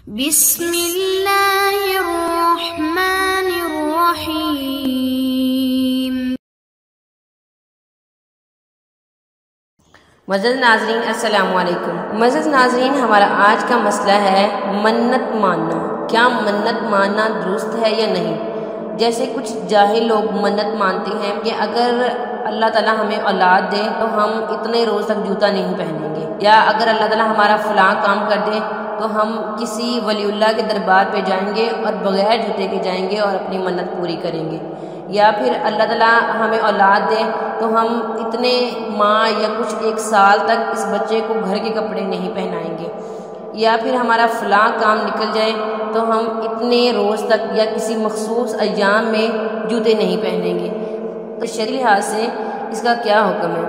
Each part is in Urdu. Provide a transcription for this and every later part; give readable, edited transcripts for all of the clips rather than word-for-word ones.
بسم اللہ الرحمن الرحیم۔ معزز ناظرین السلام علیکم۔ معزز ناظرین، ہمارا آج کا مسئلہ ہے منت ماننا۔ کیا منت ماننا درست ہے یا نہیں؟ جیسے کچھ جاہل لوگ منت مانتے ہیں کہ اگر اللہ تعالیٰ ہمیں اولاد دے تو ہم اتنے روز تک جوتا نہیں پہنیں گے، یا اگر اللہ تعالیٰ ہمارا فلاں کام کر دے تو ہم کسی ولی اللہ کے دربار پہ جائیں گے اور بغیر جوتے کے جائیں گے اور اپنی منت پوری کریں گے، یا پھر اللہ تعالیٰ ہمیں اولاد دے تو ہم اتنے ماہ یا کچھ ایک سال تک اس بچے کو گھر کے کپڑے نہیں پہنائیں گے، یا پھر ہمارا فلاں کام نکل جائے تو ہم اتنے روز تک یا کسی مخصوص ایام میں جوتے نہیں پہنیں گے۔ تو شرعی لحاظ سے اس کا کیا حکم ہے؟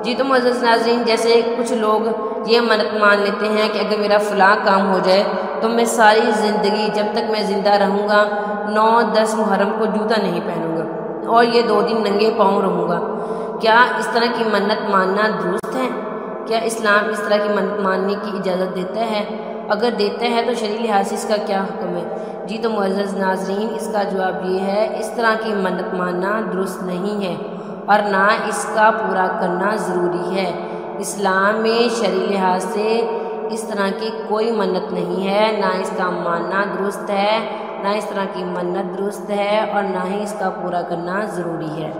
جی تو معزز ناظرین، جیسے کچھ لوگ یہ منت مان لیتے ہیں کہ اگر میرا فلاں کام ہو جائے تو میں ساری زندگی جب تک میں زندہ رہوں گا 9-10 محرم کو جوتا نہیں پہنوں گا اور یہ 2 دن ننگے پاؤں رہوں گا۔ کیا اس طرح کی منت ماننا درست ہے؟ کیا اسلام اس طرح کی منت ماننے کی اجازت دیتا ہے؟ اگر دیتا ہے تو شرعی لحاظ سے اس کا کیا حکم ہے؟ جی تو معزز ناظرین، اس کا جواب یہ ہے، اس طرح کی منت ماننا درست نہیں ہے اور نہ اس کا پورا کرنا ضروری ہے۔ اسلام میں شرعی لحاظ سے اس طرح کی کوئی منت نہیں ہے، نہ اس کا ماننا درست ہے، نہ اس طرح کی منت درست ہے، اور نہ ہی اس کا پورا کرنا ضروری ہے۔